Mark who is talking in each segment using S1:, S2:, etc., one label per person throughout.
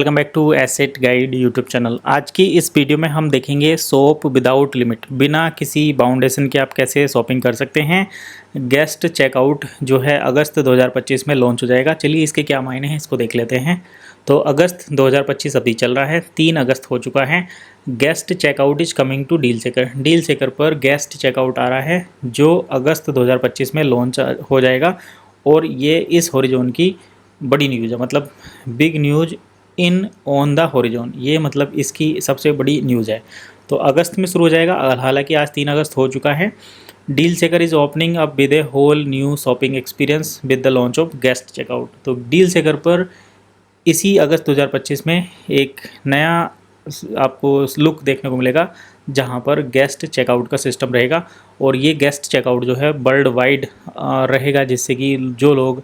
S1: Welcome back to asset guide YouTube channel. आज की इस वीडियो में हम देखेंगे शॉप विदाउट लिमिट, बिना किसी बाउंडेशन के आप कैसे शॉपिंग कर सकते हैं। गेस्ट चेकआउट जो है अगस्त 2025 में लॉन्च हो जाएगा। चलिए इसके क्या मायने हैं इसको देख लेते हैं। तो अगस्त 2025 अभी चल रहा है, 3 अगस्त हो चुका है। Guest checkout is coming to deal seeker. Deal seeker पर गेस्ट चेकआउट आ रहा है जो अगस्त 2025 में लॉन्च हो जाएगा। और ये इस हॉरिजॉन की बड़ी न्यूज़ है, मतलब big news in on the horizon, ये मतलब इसकी सबसे बड़ी न्यूज़ है। तो अगस्त में शुरू हो जाएगा, हालांकि आज 3 अगस्त हो चुका है। Deal seeker is opening up with a whole new shopping experience with the launch of guest checkout. तो डील सेकर पर इसी अगस्त 2025 में एक नया आपको लुक देखने को मिलेगा, जहां पर गेस्ट चेकआउट का सिस्टम रहेगा। और ये गेस्ट चेकआउट जो है वर्ल्ड वाइड रहेगा, जिससे कि जो लोग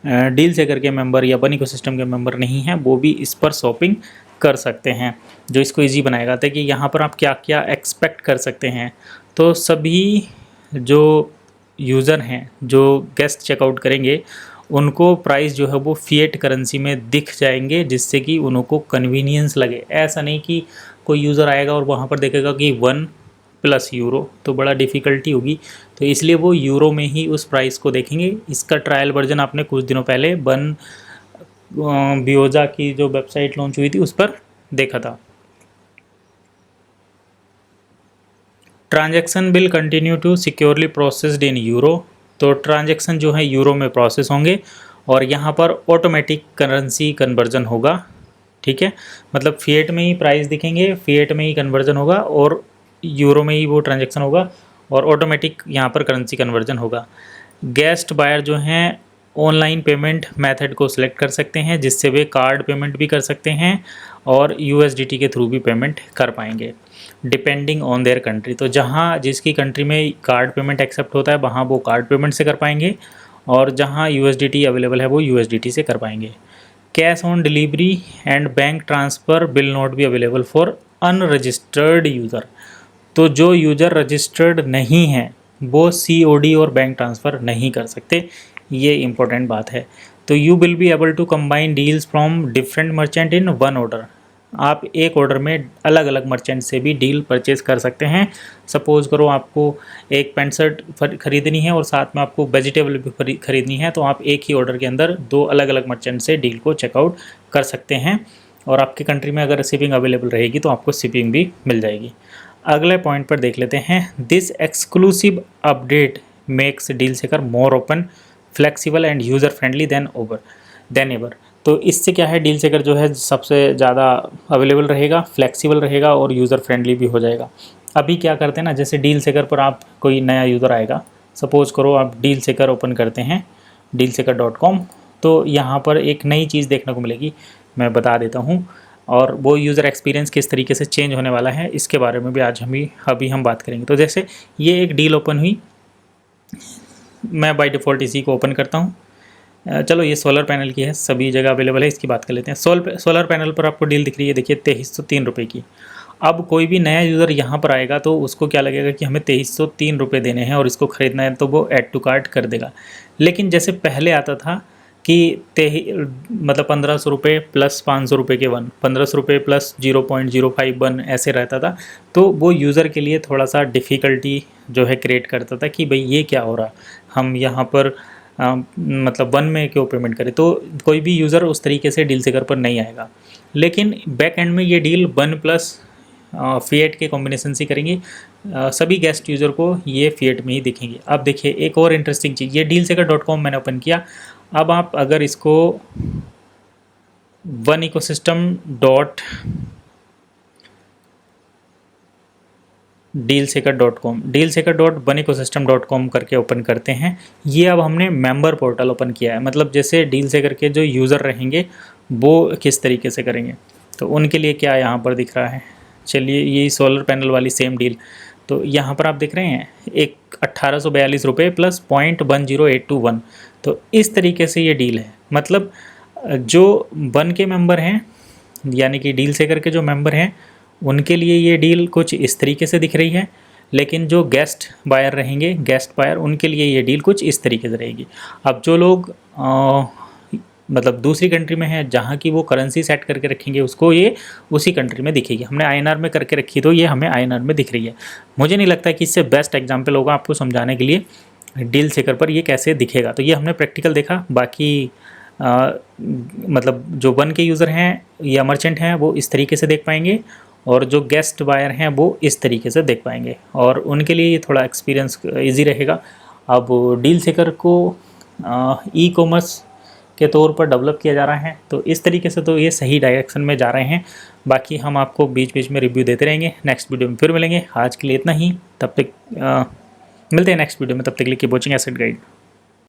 S1: डील सेकर के मेंबर या बन इकोसिस्टम के मेंबर नहीं हैं वो भी इस पर शॉपिंग कर सकते हैं, जो इसको इजी बनाएगा। ताकि यहाँ पर आप क्या क्या एक्सपेक्ट कर सकते हैं। तो सभी जो यूज़र हैं जो गेस्ट चेकआउट करेंगे उनको प्राइस जो है वो फिएट करेंसी में दिख जाएंगे, जिससे कि उनको कन्वीनियंस लगे। ऐसा नहीं कि कोई यूज़र आएगा और वहाँ पर देखेगा कि 1 + यूरो, तो बड़ा डिफ़िकल्टी होगी। तो इसलिए वो यूरो में ही उस प्राइस को देखेंगे। इसका ट्रायल वर्जन आपने कुछ दिनों पहले बियोजा की जो वेबसाइट लॉन्च हुई थी उस पर देखा था। Transaction will continue to securely processed in euro. तो ट्रांजैक्शन जो है यूरो में प्रोसेस होंगे और यहाँ पर ऑटोमेटिक करेंसी कन्वर्जन होगा। ठीक है, मतलब फिएट में ही प्राइस दिखेंगे, फिएट में ही कन्वर्जन होगा और यूरो में ही वो ट्रांजैक्शन होगा और ऑटोमेटिक यहाँ पर करेंसी कन्वर्जन होगा। गेस्ट बायर जो हैं ऑनलाइन पेमेंट मेथड को सिलेक्ट कर सकते हैं, जिससे वे कार्ड पेमेंट भी कर सकते हैं और यूएसडीटी के थ्रू भी पेमेंट कर पाएंगे डिपेंडिंग ऑन देयर कंट्री। तो जहाँ जिसकी कंट्री में कार्ड पेमेंट एक्सेप्ट होता है वहाँ वो कार्ड पेमेंट से कर पाएंगे और जहाँ यूएसडीटी अवेलेबल है वो यूएसडीटी से कर पाएंगे। Cash on delivery and bank transfer will not be available for unregistered user. तो जो यूज़र रजिस्टर्ड नहीं है वो सीओडी और बैंक ट्रांसफ़र नहीं कर सकते, ये इम्पोर्टेंट बात है। तो you will be able to combine deals from different merchant in one order. आप एक ऑर्डर में अलग अलग मर्चेंट से भी डील परचेज़ कर सकते हैं। सपोज़ करो आपको एक पैंट शर्ट खरीदनी है और साथ में आपको वेजिटेबल भी खरीदनी है, तो आप एक ही ऑर्डर के अंदर 2 अलग अलग मर्चेंट से डील को चेकआउट कर सकते हैं। और आपकी कंट्री में अगर शिपिंग अवेलेबल रहेगी तो आपको शिपिंग भी मिल जाएगी। अगले पॉइंट पर देख लेते हैं। This exclusive update makes deal seeker more open, flexible and user friendly than ever. तो इससे क्या है, डील सेकर जो है सबसे ज़्यादा अवेलेबल रहेगा, फ्लेक्सिबल रहेगा और यूज़र फ्रेंडली भी हो जाएगा। अभी क्या करते हैं ना, जैसे डील सेकर पर आप कोई नया यूज़र आएगा, सपोज़ करो आप डील सेकर ओपन करते हैं dealseeker.com, तो यहाँ पर एक नई चीज़ देखने को मिलेगी, मैं बता देता हूँ। और वो यूज़र एक्सपीरियंस किस तरीके से चेंज होने वाला है इसके बारे में भी आज अभी हम बात करेंगे। तो जैसे ये एक डील ओपन हुई, मैं बाय डिफ़ॉल्ट इसी को ओपन करता हूँ। चलो ये सोलर पैनल की है, सभी जगह अवेलेबल है, इसकी बात कर लेते हैं। सोलर पैनल पर आपको डील दिख रही है, देखिए 2303 रुपये की। अब कोई भी नया यूज़र यहाँ पर आएगा तो उसको क्या लगेगा कि हमें 2303 रुपये देने हैं और इसको ख़रीदना है, तो वो ऐड टू कार्ट कर देगा। लेकिन जैसे पहले आता था कि मतलब 1500 रुपये प्लस 500 रुपये के 1, 1500 रुपये प्लस 0.051 ऐसे रहता था, तो वो यूज़र के लिए थोड़ा सा डिफ़िकल्टी जो है क्रिएट करता था कि भाई ये क्या हो रहा, हम यहाँ पर मतलब 1 में क्यों पेमेंट करें। तो कोई भी यूज़र उस तरीके से डील सेकर पर नहीं आएगा। लेकिन बैक एंड में ये डील 1+ फिएट के कॉम्बिनेशन से करेंगे। सभी गेस्ट यूज़र को ये फिएट में ही दिखेंगे। अब देखिए एक और इंटरेस्टिंग चीज़, ये dealseeker.com मैंने ओपन किया। अब आप अगर इसको वन इकोसिस्टम डॉट dealseeker.1ecosystem.com करके ओपन करते हैं। ये अब हमने मेंबर पोर्टल ओपन किया है, मतलब जैसे डील सेकर के जो यूज़र रहेंगे वो किस तरीके से करेंगे, तो उनके लिए क्या यहाँ पर दिख रहा है। चलिए यही सोलर पैनल वाली सेम डील, तो यहाँ पर आप देख रहे हैं एक 1842 रुपये प्लस 0.10821। तो इस तरीके से ये डील है। मतलब जो वन के मेंबर हैं यानी कि डील सेकर के जो मेंबर हैं उनके लिए ये डील कुछ इस तरीके से दिख रही है, लेकिन जो गेस्ट बायर रहेंगे, गेस्ट बायर, उनके लिए ये डील कुछ इस तरीके से रहेगी। अब जो लोग मतलब दूसरी कंट्री में है, जहाँ की वो करेंसी सेट करके रखेंगे उसको ये उसी कंट्री में दिखेगी। हमने INR में करके रखी तो ये हमें INR में दिख रही है। मुझे नहीं लगता कि इससे बेस्ट एग्जाम्पल होगा आपको समझाने के लिए डील सेकर पर ये कैसे दिखेगा। तो ये हमने प्रैक्टिकल देखा। बाकी मतलब जो वन के यूज़र हैं या मर्चेंट हैं वो इस तरीके से देख पाएंगे, और जो गेस्ट बायर हैं वो इस तरीके से देख पाएंगे, और उनके लिए ये थोड़ा एक्सपीरियंस ईजी रहेगा। अब डील सेकर को ई कॉमर्स के तौर पर डेवलप किया जा रहा है, तो इस तरीके से तो ये सही डायरेक्शन में जा रहे हैं। बाकी हम आपको बीच बीच में रिव्यू देते रहेंगे। नेक्स्ट वीडियो में फिर मिलेंगे। आज के लिए इतना ही, तब तक मिलते हैं नेक्स्ट वीडियो में। तब तक के लिए कीप वॉचिंग एसेट गाइड।